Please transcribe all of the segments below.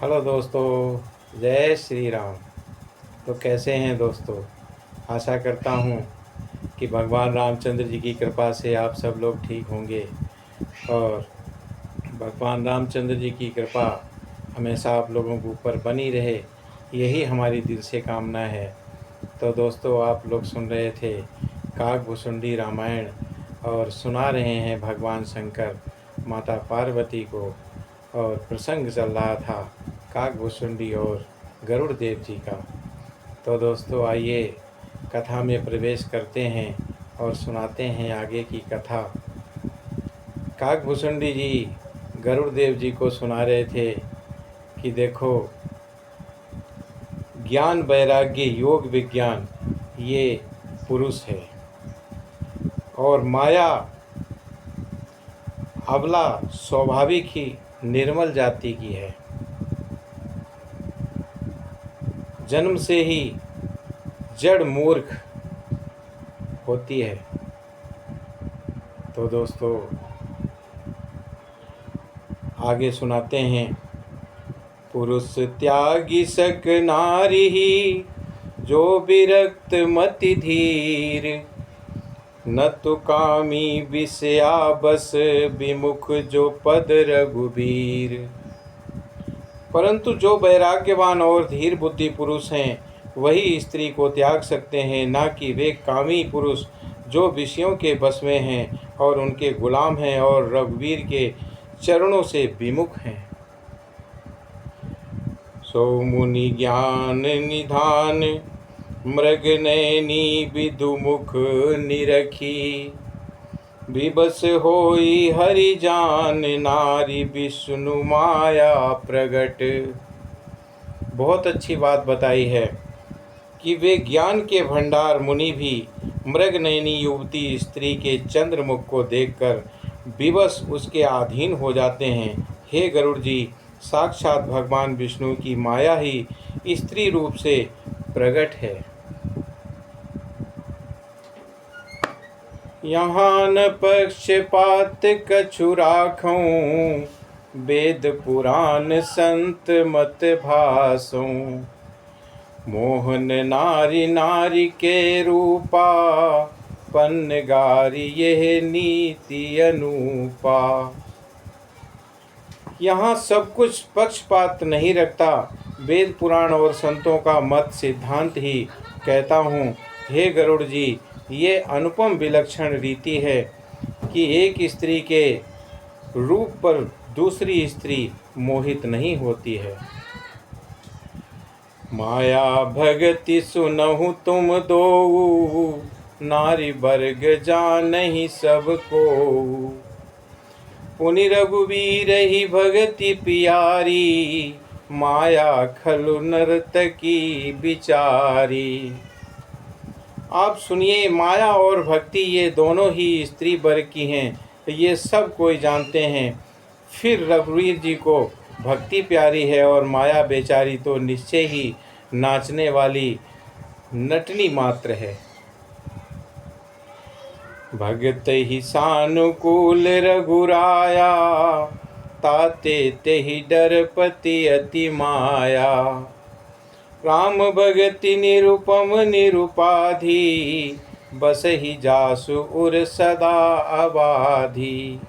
Hello दोस्तों, जय श्री राम। तो कैसे हैं दोस्तों? आशा करता हूँ कि भगवान रामचंद्र जी की कृपा से आप सब लोग ठीक होंगे और भगवान रामचंद्र जी की कृपा हमेशा आप लोगों के ऊपर बनी रहे, यही हमारी दिल से कामना है। तो दोस्तों, आप लोग सुन रहे थे काकभुसुंडी रामायण और सुना रहे हैं भगवान शंकर माता पार्वती को, और प्रसंग चल रहा था काकभुसुंडी और गरुड़ देव जी का। तो दोस्तों, आइए कथा में प्रवेश करते हैं और सुनाते हैं आगे की कथा। काकभुसुंडी जी गरुड़ देव जी को सुना रहे थे कि देखो, ज्ञान वैराग्य योग विज्ञान ये पुरुष है और माया अबला स्वाभाविक ही निर्मल जाति की है, जन्म से ही जड़ मूर्ख होती है। तो दोस्तों, आगे सुनाते हैं। पुरुष त्यागी सक नारी ही, जो विरक्त मति धीर, न तो कामी विषया बस, विमुख जो पद रघुबीर। परंतु जो वैराग्यवान और धीर बुद्धि पुरुष हैं, वही स्त्री को त्याग सकते हैं, ना कि वे कामी पुरुष जो विषयों के बस में हैं और उनके गुलाम हैं और रघुवीर के चरणों से विमुख हैं। सो मुनि ज्ञान निधान, मृग नैनी विदुमुख निरखी, विबस होई हरि जान, नारी विष्णु माया प्रगट। बहुत अच्छी बात बताई है कि वे ज्ञान के भंडार मुनि भी मृगनयनी युवती स्त्री के चंद्रमुख को देखकर विवश उसके अधीन हो जाते हैं। हे गरुड़ जी, साक्षात भगवान विष्णु की माया ही स्त्री रूप से प्रकट है। यहाँ न पक्षपात कछु राखूं, वेद पुराण संत मत भासों। मोहन नारी नारी के रूपा, पन्नगारी यह नीति अनूपा। यहाँ सब कुछ पक्षपात नहीं रखता, वेद पुराण और संतों का मत सिद्धांत ही कहता हूँ। हे गरुड़ जी, ये अनुपम विलक्षण रीति है कि एक स्त्री के रूप पर दूसरी स्त्री मोहित नहीं होती है। माया भगति सुनहु तुम दो, नारी वर्ग जानहि सबको। पुनि रघुवीर ही भगति प्यारी, माया खलु नर्तकी बिचारी। आप सुनिए, माया और भक्ति ये दोनों ही स्त्री वर्ग की हैं, ये सब कोई जानते हैं। फिर रघुवीर जी को भक्ति प्यारी है और माया बेचारी तो निश्चय ही नाचने वाली नटनी मात्र है। भगत ही सानुकूल रघुराया, ताते तेहि डरपति अति माया। राम भगति निरुपम निरुपाधि, बस ही जासु उर सदा अबाधी।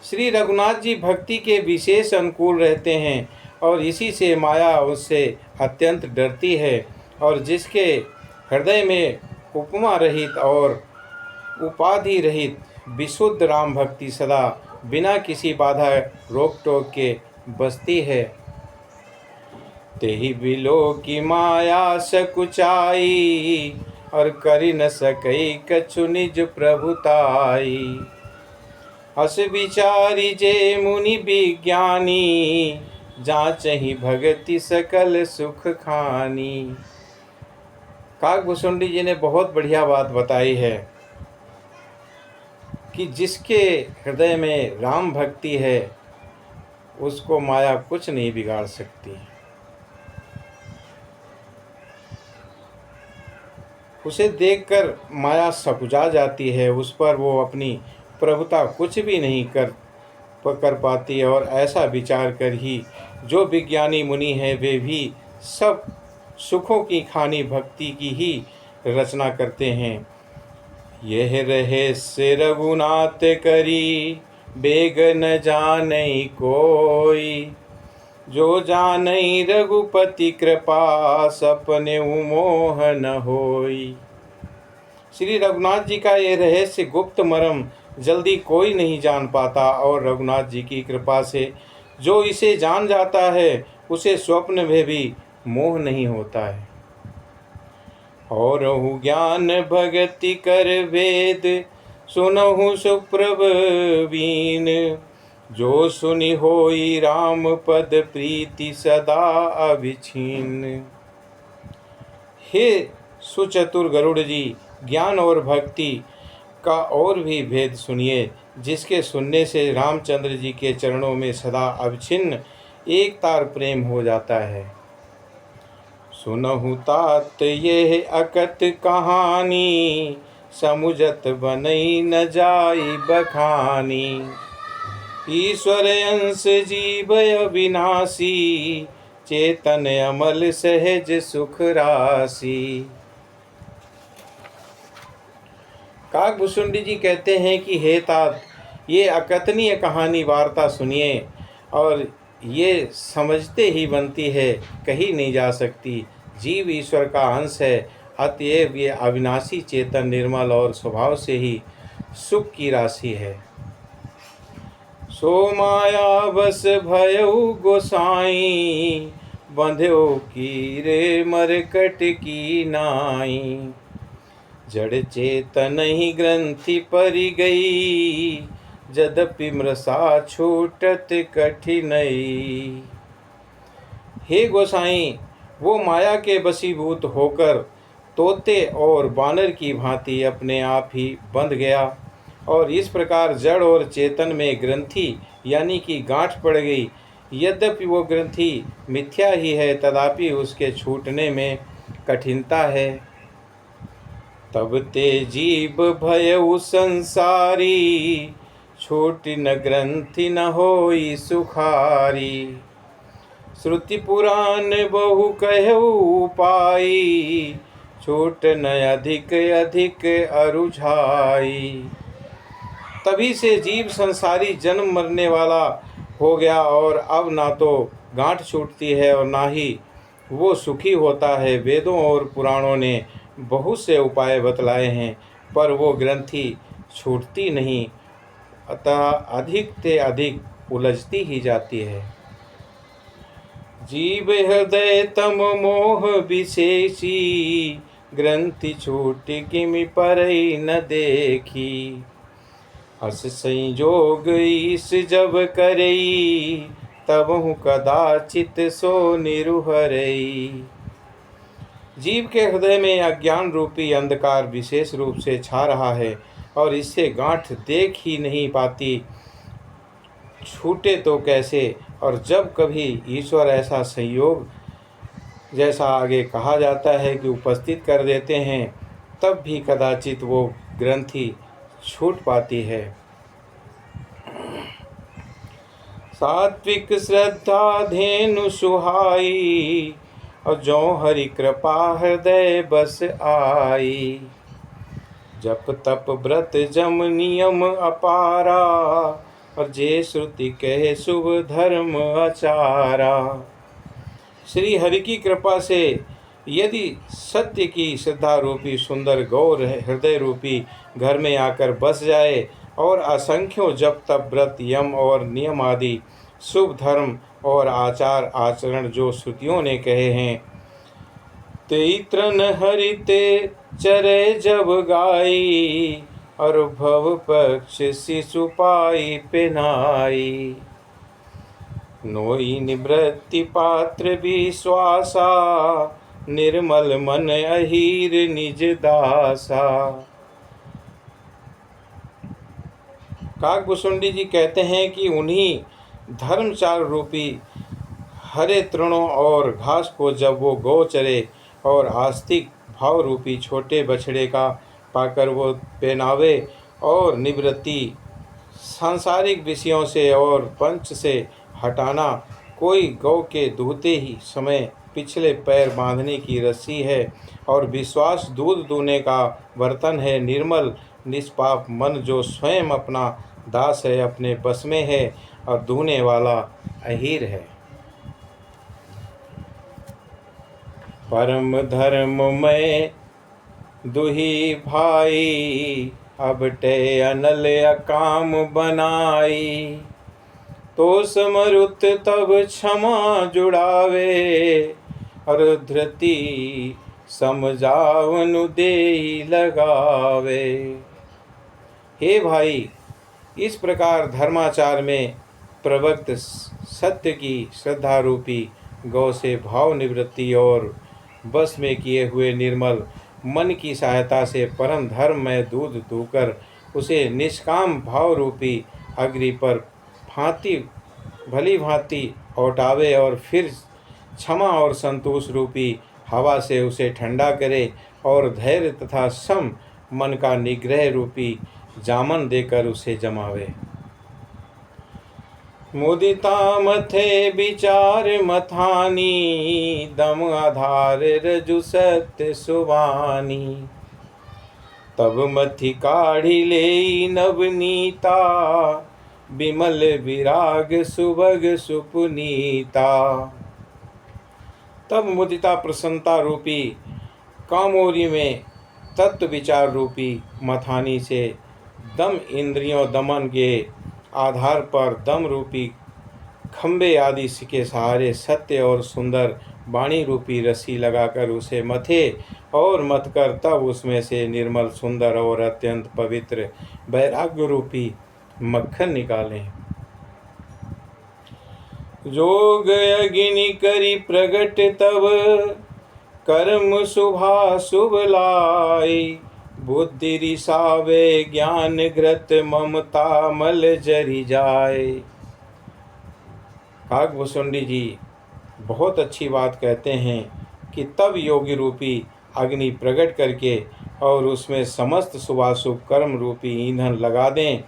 श्री रघुनाथ जी भक्ति के विशेष अनुकूल रहते हैं और इसी से माया उससे अत्यंत डरती है, और जिसके हृदय में उपमा रहित और उपाधि रहित विशुद्ध राम भक्ति सदा बिना किसी बाधा रोक टोक के बसती है। तेहि बिलो की माया सकुचाई, और करि न सकई कछु निज प्रभुताई। हस विचारी जे मुनि विज्ञानी, जांचहि भगति सकल सुख खानी। काकभुसुंडी जी ने बहुत बढ़िया बात बताई है कि जिसके हृदय में राम भक्ति है, उसको माया कुछ नहीं बिगाड़ सकती। उसे देखकर माया सकुचा जाती है, उस पर वो अपनी प्रभुता कुछ भी नहीं कर कर पाती है। और ऐसा विचार कर ही जो विज्ञानी मुनि हैं वे भी सब सुखों की खानी भक्ति की ही रचना करते हैं। यह रहस्य रघुनाथ करी, बेग न जानई कोई, जो जानई रघुपति कृपा, सपने मोह न होई। श्री रघुनाथ जी का ये रहस्य गुप्त मर्म जल्दी कोई नहीं जान पाता, और रघुनाथ जी की कृपा से जो इसे जान जाता है उसे स्वप्न में भी मोह नहीं होता है। और ज्ञान भगति कर वेद, सुनहु सुप्रवीण, जो सुनि होई राम पद प्रीति सदा अविछीन। हे सुचतुर गरुड़ जी, ज्ञान और भक्ति का और भी भेद सुनिए, जिसके सुनने से रामचंद्र जी के चरणों में सदा अविच्छिन्न एक तार प्रेम हो जाता है। सुनहु तात ये अकत कहानी, समुझत बनई न जाई बखानी। ईश्वर अंश जीव अविनाशी, चेतन अमल सहज सुख राशि। काकभूषुंडी जी कहते हैं कि हे तात, ये अकथनीय कहानी वार्ता सुनिए, और ये समझते ही बनती है, कही नहीं जा सकती। जीव ईश्वर का अंश है, अतएव ये अविनाशी चेतन निर्मल और स्वभाव से ही सुख की राशि है। सो माया बस भयउ गोसाई, बंध्यो कीरे मरकट की नाई। जड़ चेतन ही ग्रंथि परि गई, यद्यपि मृषा छूटत कठिनई। हे गोसाई, वो माया के वशीभूत होकर तोते और बानर की भांति अपने आप ही बंध गया, और इस प्रकार जड़ और चेतन में ग्रंथि यानी कि गांठ पड़ गई। यद्यपि वो ग्रंथि मिथ्या ही है, तथापि उसके छूटने में कठिनता है। तब ते जीव भयउ संसारी, छूटि न ग्रंथि न होई सुखारी। श्रुति पुराण बहु कहु पाई, छूट न अधिक अधिक अरुझाई। तभी से जीव संसारी जन्म मरने वाला हो गया, और अब ना तो गांठ छूटती है और ना ही वो सुखी होता है। वेदों और पुराणों ने बहुत से उपाय बतलाए हैं, पर वो ग्रंथि छूटती नहीं, अतः अधिक से अधिक उलझती ही जाती है। जीव हृदय तम मोह विशेषी, ग्रंथि छूट किमि परई न देखी। हस संयोग ईश जब करई, तबहु कदाचित सो निरुहरई। जीव के हृदय में अज्ञान रूपी अंधकार विशेष रूप से छा रहा है, और इससे गांठ देख ही नहीं पाती, छूटे तो कैसे। और जब कभी ईश्वर ऐसा संयोग, जैसा आगे कहा जाता है, कि उपस्थित कर देते हैं, तब भी कदाचित वो ग्रंथि छूट पाती है। सात्विक श्रद्धा धेनु सुहाई, और जो हरि कृपा हृदय बस आई। जप तप व्रत जम नियम अपारा, और जे श्रुति कहे शुभ धर्म आचारा। श्री हरि की कृपा से यदि सत्य की श्रद्धा रूपी सुंदर गौर हृदय रूपी घर में आकर बस जाए, और असंख्यों जप तप व्रत यम और नियम आदि शुभ धर्म और आचार आचरण जो श्रुतियों ने कहे हैं, तेत्रन हरिते चरे जब गाई, और भव पक्ष शिशु पाई पेनाई। नोई निवृत्ति पात्र विश्वासा, निर्मल मन अहीर निज दासा। काकभूषुंडी जी कहते हैं कि उन्हीं धर्मचार रूपी हरे तृणों और घास को जब वो गौ चरे, और आस्तिक भाव रूपी छोटे बछड़े का पाकर वो पहनावे, और निवृत्ति सांसारिक विषयों से और पंच से हटाना कोई गौ के दूहते ही समय पिछले पैर बांधने की रस्सी है, और विश्वास दूध दूने का बर्तन है। निर्मल निष्पाप मन जो स्वयं अपना दास है, अपने बस में है और दूने वाला अहीर है। परम धर्म में दुही भाई, अब ते अनल अकाम बनाई। तो समरुत तब क्षमा जुड़ावे, और धृति समझावनु देई लगावे। हे भाई, इस प्रकार धर्माचार में प्रवक्त सत्य की श्रद्धा रूपी गौ से भाव निवृत्ति और बस में किए हुए निर्मल मन की सहायता से परम धर्म में दूध दूकर उसे निष्काम भाव रूपी अग्नि पर भली भांति औटावे, और फिर क्षमा और संतोष रूपी हवा से उसे ठंडा करे, और धैर्य तथा सम मन का निग्रह रूपी जामन देकर उसे जमावे। मुदिता मथे विचार मथानी, दम आधार रजु सत्य सुवानी। तब मथि काढ़ी ले नवनीता, विमल विराग सुभग सुपुनीता। तब मुदिता प्रसन्नता रूपी कामोरी में तत्व विचार रूपी मथानी से दम इंद्रियों दमन के आधार पर दम रूपी खंबे आदि के सहारे सत्य और सुंदर वाणी रूपी रस्सी लगाकर उसे मथे और मतकर तब उसमें से निर्मल सुंदर और अत्यंत पवित्र वैराग्य रूपी मक्खन निकालें। जोग अग्नि करी प्रगट तब, कर्म शुभा शुभ लाई। बुद्धि रिसावे ज्ञान घृत, ममता मल जरी जाए। काकभुसुंडी जी बहुत अच्छी बात कहते हैं कि तब योगी रूपी अग्नि प्रकट करके और उसमें समस्त शुभाशुभ कर्म रूपी ईंधन लगा दें,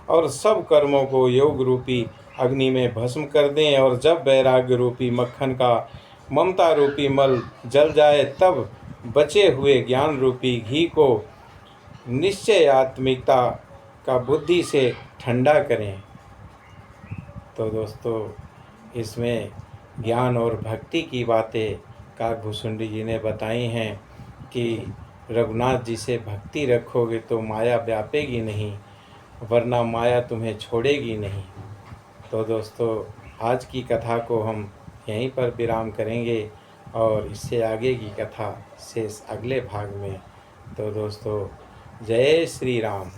और सब कर्मों को योग रूपी अग्नि में भस्म कर दें। और जब वैराग्य रूपी मक्खन का ममता रूपी मल जल जाए, तब बचे हुए ज्ञान रूपी घी को निश्चय आत्मिकता का बुद्धि से ठंडा करें। तो दोस्तों, इसमें ज्ञान और भक्ति की बातें काकभुसुंडी जी ने बताई हैं कि रघुनाथ जी से भक्ति रखोगे तो माया व्यापेगी नहीं, वरना माया तुम्हें छोड़ेगी नहीं। तो दोस्तों, आज की कथा को हम यहीं पर विराम करेंगे और इससे आगे की कथा शेष अगले भाग में। तो दोस्तों, जय श्री राम।